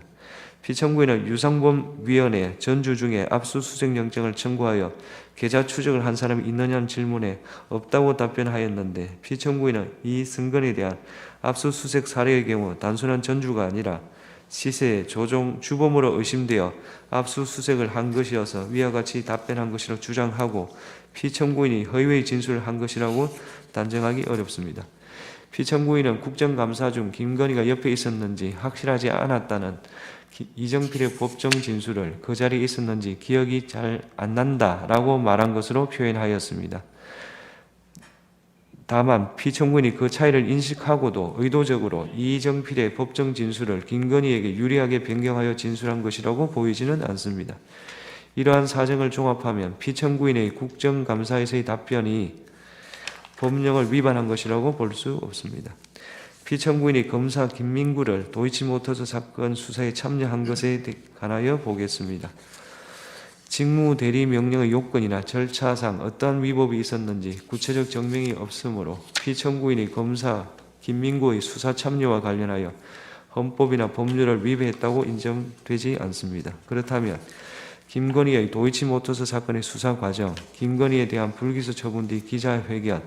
C: 피청구인은 유상범위원회 전주 중에 압수수색 영장을 청구하여 계좌 추적을 한 사람이 있느냐는 질문에 없다고 답변하였는데 피청구인은 이 승건에 대한 압수수색 사례의 경우 단순한 전주가 아니라 시세 조종 주범으로 의심되어 압수수색을 한 것이어서 위와 같이 답변한 것이라고 주장하고 피청구인이 허위의 진술을 한 것이라고 단정하기 어렵습니다. 피청구인은 국정감사 중 김건희가 옆에 있었는지 확실하지 않았다는 이정필의 법정 진술을 그 자리에 있었는지 기억이 잘 안 난다라고 말한 것으로 표현하였습니다. 다만 피청구인이 그 차이를 인식하고도 의도적으로 이정필의 법정 진술을 김건희에게 유리하게 변경하여 진술한 것이라고 보이지는 않습니다. 이러한 사정을 종합하면 피청구인의 국정감사에서의 답변이 법령을 위반한 것이라고 볼 수 없습니다. 피청구인이 검사 김민구를 도이치모터스 사건 수사에 참여한 것에 관하여 보겠습니다. 직무 대리 명령의 요건이나 절차상 어떠한 위법이 있었는지 구체적 증명이 없으므로 피청구인이 검사 김민구의 수사 참여와 관련하여 헌법이나 법률을 위배했다고 인정되지 않습니다. 그렇다면 김건희의 도이치모터스 사건의 수사 과정, 김건희에 대한 불기소 처분 뒤 기자회견,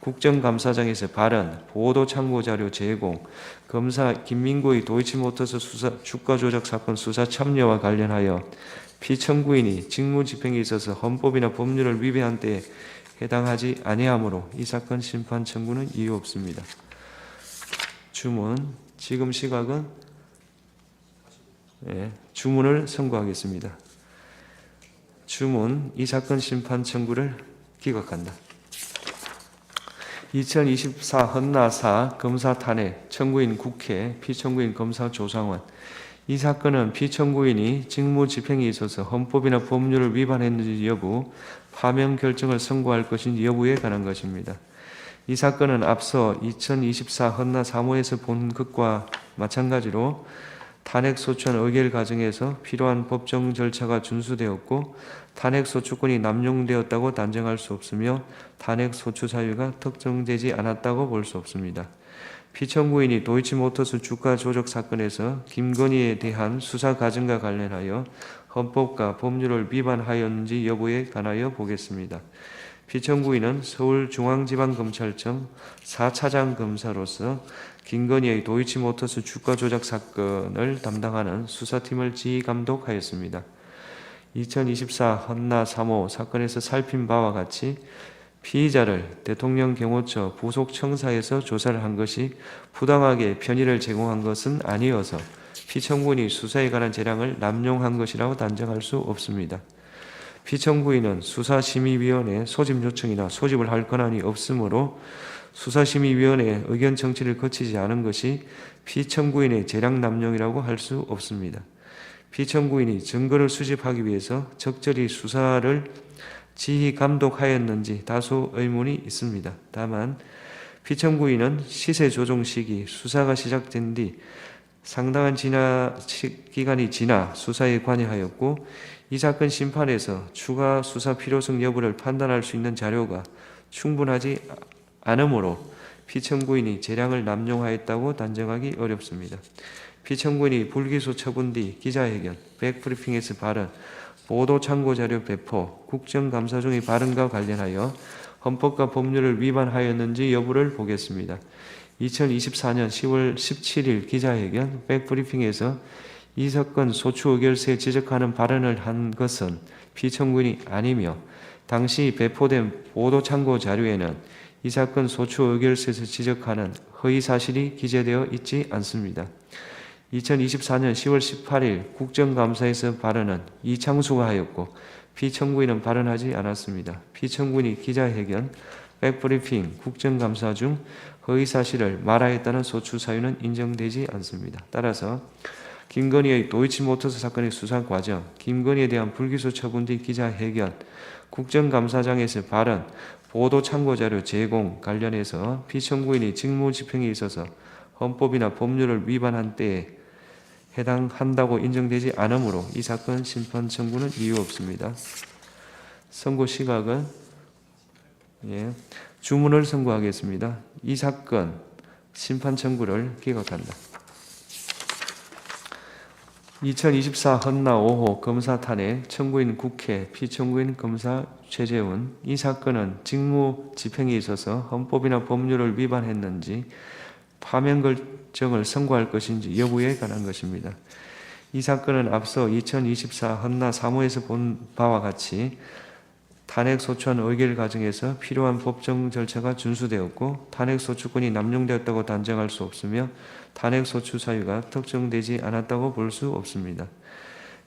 C: 국정감사장에서 발언, 보도 참고 자료 제공, 검사 김민구의 도이치모터스 수사 주가 조작 사건 수사 참여와 관련하여 피청구인이 직무집행에 있어서 헌법이나 법률을 위배한 때에 해당하지 아니하므로 이 사건 심판 청구는 이유 없습니다. 주문, 지금 시각은 주문을 선고하겠습니다. 주문, 이 사건 심판 청구를 기각한다. 2024 헌나사 검사 탄핵, 청구인 국회, 피청구인 검사 조상원. 이 사건은 피청구인이 직무집행에 있어서 헌법이나 법률을 위반했는지 여부, 파면 결정을 선고할 것인지 여부에 관한 것입니다. 이 사건은 앞서 2024 헌나 사무에서 본 것과 마찬가지로 탄핵소추안 의결 과정에서 필요한 법정 절차가 준수되었고 탄핵소추권이 남용되었다고 단정할 수 없으며 탄핵소추 사유가 특정되지 않았다고 볼 수 없습니다. 피청구인이 도이치모터스 주가 조작 사건에서 김건희에 대한 수사 과정과 관련하여 헌법과 법률을 위반하였는지 여부에 관하여 보겠습니다. 피청구인은 서울중앙지방검찰청 4차장 검사로서 김건희의 도이치모터스 주가 조작 사건을 담당하는 수사팀을 지휘감독하였습니다. 2024 헌나 3호 사건에서 살핀 바와 같이 피의자를 대통령 경호처 부속 청사에서 조사를 한 것이 부당하게 편의를 제공한 것은 아니어서 피청구인이 수사에 관한 재량을 남용한 것이라고 단정할 수 없습니다. 피청구인은 수사심의위원회 소집 요청이나 소집을 할 권한이 없으므로 수사심의위원회의 의견 청취를 거치지 않은 것이 피청구인의 재량 남용이라고 할 수 없습니다. 피청구인이 증거를 수집하기 위해서 적절히 수사를 지휘 감독하였는지 다소 의문이 있습니다. 다만 피청구인은 시세 조정 시기 수사가 시작된 뒤 상당한 기간이 지나 수사에 관여하였고 이 사건 심판에서 추가 수사 필요성 여부를 판단할 수 있는 자료가 충분하지 않으므로 피청구인이 재량을 남용하였다고 단정하기 어렵습니다. 피청구인이 불기소 처분 뒤 기자회견, 백브리핑에서 발언, 보도 참고 자료 배포, 국정감사 중의 발언과 관련하여 헌법과 법률을 위반하였는지 여부를 보겠습니다. 2024년 10월 17일 기자회견, 백브리핑에서 이 사건 소추 의결서에 지적하는 발언을 한 것은 피청구인이 아니며 당시 배포된 보도 참고 자료에는 이 사건 소추 의결서에서 지적하는 허위 사실이 기재되어 있지 않습니다. 2024년 10월 18일 국정감사에서 발언은 이창수가 하였고 피청구인은 발언하지 않았습니다. 피청구인이 기자회견, 백브리핑, 국정감사 중 허위사실을 말하였다는 소추 사유는 인정되지 않습니다. 따라서 김건희의 도이치모터스 사건의 수사 과정, 김건희에 대한 불기소 처분 뒤 기자회견, 국정감사장에서 발언, 보도 참고자료 제공 관련해서 피청구인이 직무집행에 있어서 헌법이나 법률을 위반한 때에 해당한다고 인정되지 않으므로 이 사건 심판 청구는 이유 없습니다. 선고 시각은 주문을 선고하겠습니다. 이 사건 심판 청구를 기각한다. 2024 헌나 5호 검사 탄핵, 청구인 국회, 피청구인 검사 최재훈. 이 사건은 직무 집행에 있어서 헌법이나 법률을 위반했는지 파면 결정을 선고할 것인지 여부에 관한 것입니다. 이 사건은 앞서 2024 헌나 3호에서 본 바와 같이 탄핵소추안 의결 과정에서 필요한 법정 절차가 준수되었고 탄핵소추권이 남용되었다고 단정할 수 없으며 탄핵소추 사유가 특정되지 않았다고 볼 수 없습니다.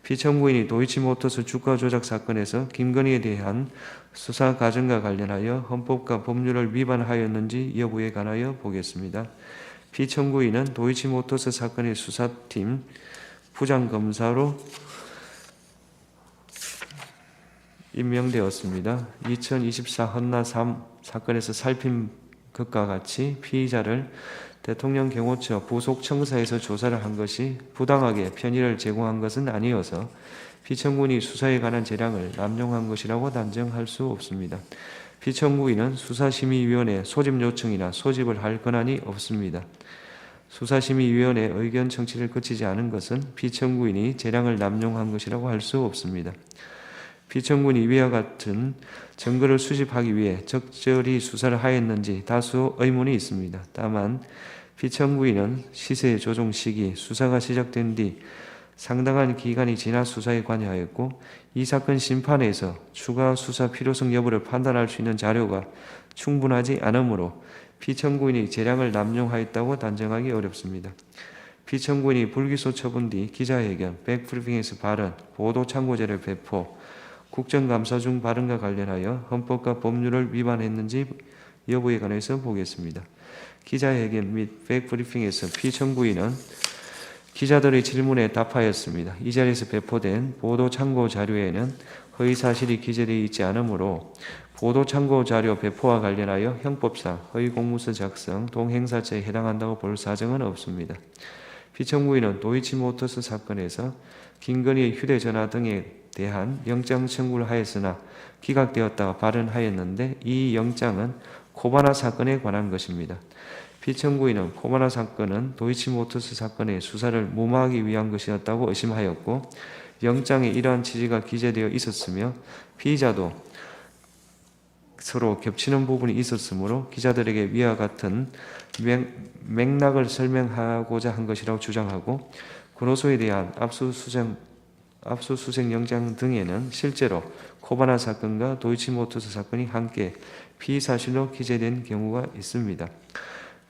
C: 피청구인이 도이치모터스 주가 조작 사건에서 김건희에 대한 수사 과정과 관련하여 헌법과 법률을 위반하였는지 여부에 관하여 보겠습니다. 피청구인은 도이치모터스 사건의 수사팀 부장검사로 임명되었습니다. 2024 헌나 3 사건에서 살핀 것과 같이 피의자를 대통령 경호처 부속 청사에서 조사를 한 것이 부당하게 편의를 제공한 것은 아니어서 피청구인이 수사에 관한 재량을 남용한 것이라고 단정할 수 없습니다. 피청구인은 수사심의위원회 소집 요청이나 소집을 할 권한이 없습니다. 수사심의위원회 의견 청취를 거치지 않은 것은 피청구인이 재량을 남용한 것이라고 할 수 없습니다. 피청구인이 위와 같은 증거를 수집하기 위해 적절히 수사를 하였는지 다수 의문이 있습니다. 다만 피청구인은 시세 조정 시기 수사가 시작된 뒤 상당한 기간이 지나 수사에 관여하였고 이 사건 심판에서 추가 수사 필요성 여부를 판단할 수 있는 자료가 충분하지 않으므로 피청구인이 재량을 남용하였다고 단정하기 어렵습니다. 피청구인이 불기소 처분 뒤 기자회견, 백브리핑에서 발언, 보도 참고자료 배포, 국정감사 중 발언과 관련하여 헌법과 법률을 위반했는지 여부에 관해서 보겠습니다. 기자회견 및 백브리핑에서 피청구인은 기자들의 질문에 답하였습니다. 이 자리에서 배포된 보도 참고 자료에는 허위 사실이 기재되어 있지 않으므로 보도 참고 자료 배포와 관련하여 형법상 허위 공문서 작성, 동행사죄에 해당한다고 볼 사정은 없습니다. 피청구인은 도이치모터스 사건에서 김건희의 휴대전화 등에 대한 영장 청구를 하였으나 기각되었다가 발언하였는데 이 영장은 코바나 사건에 관한 것입니다. 피청구인은 코바나 사건은 도이치모터스 사건의 수사를 무마하기 위한 것이었다고 의심하였고 영장에 이러한 취지가 기재되어 있었으며 피의자도 서로 겹치는 부분이 있었으므로 기자들에게 위와 같은 맥락을 설명하고자 한 것이라고 주장하고 군호소에 대한 압수수색 영장 등에는 실제로 코바나 사건과 도이치모터스 사건이 함께 피의사실로 기재된 경우가 있습니다.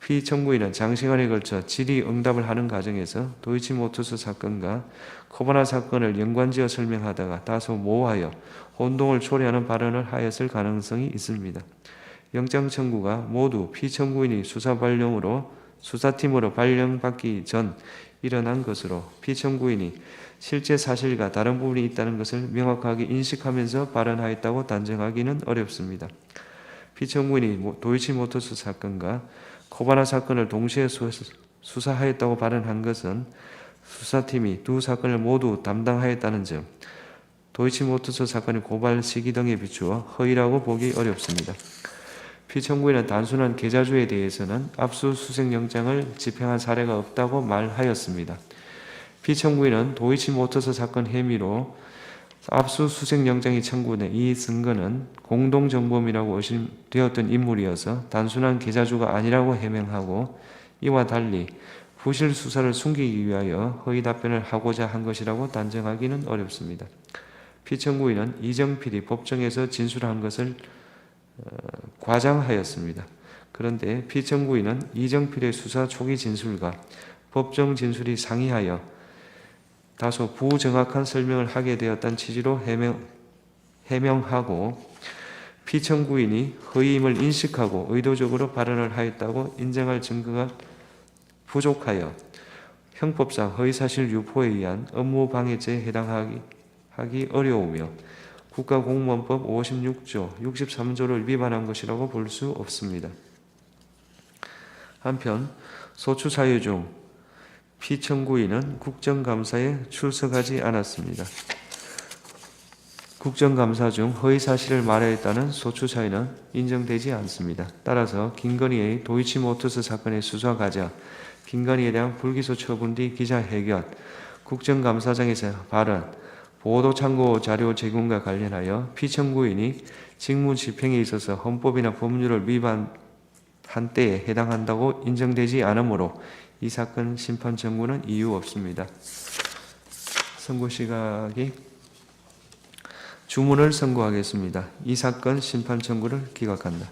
C: 피청구인은 장시간에 걸쳐 질의응답을 하는 과정에서 도이치모터스 사건과 코바나 사건을 연관지어 설명하다가 다소 모호하여 혼동을 초래하는 발언을 하였을 가능성이 있습니다. 영장 청구가 모두 피청구인이 수사팀으로 발령받기 전 일어난 것으로 피청구인이 실제 사실과 다른 부분이 있다는 것을 명확하게 인식하면서 발언하였다고 단정하기는 어렵습니다. 피청구인이 도이치모터스 사건과 코바나 사건을 동시에 수사하였다고 발언한 것은 수사팀이 두 사건을 모두 담당하였다는 점, 도이치모터스 사건의 고발 시기 등에 비추어 허위라고 보기 어렵습니다. 피청구인은 단순한 계좌주에 대해서는 압수수색 영장을 집행한 사례가 없다고 말하였습니다. 피청구인은 도이치모터스 사건 혐의로 압수수색 영장이 청구된 이 증거는 공동정범이라고 의심되었던 인물이어서 단순한 계좌주가 아니라고 해명하고 이와 달리 부실 수사를 숨기기 위하여 허위 답변을 하고자 한 것이라고 단정하기는 어렵습니다. 피청구인은 이정필이 법정에서 진술한 것을 과장하였습니다. 그런데 피청구인은 이정필의 수사 초기 진술과 법정 진술이 상이하여 다소 부정확한 설명을 하게 되었다는 취지로 해명하고 피청구인이 허위임을 인식하고 의도적으로 발언을 하였다고 인정할 증거가 부족하여 형법상 허위사실 유포에 의한 업무방해죄에 해당하기 어려우며 국가공무원법 56조, 63조를 위반한 것이라고 볼 수 없습니다. 한편 소추 사유 중 피청구인은 국정감사에 출석하지 않았습니다. 국정감사 중 허위사실을 말하였다는 소추 사유는 인정되지 않습니다. 따라서 김건희의 도이치모터스 사건의 수사 과정, 김건희에 대한 불기소 처분 뒤 기자회견, 국정감사장에서 발언, 보도 참고 자료 제공과 관련하여 피청구인이 직무 집행에 있어서 헌법이나 법률을 위반한 때에 해당한다고 인정되지 않으므로 이 사건 심판 청구는 이유 없습니다. 선고 시각이 주문을 선고하겠습니다. 이 사건 심판 청구를 기각한다.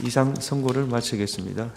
C: 이상 선고를 마치겠습니다.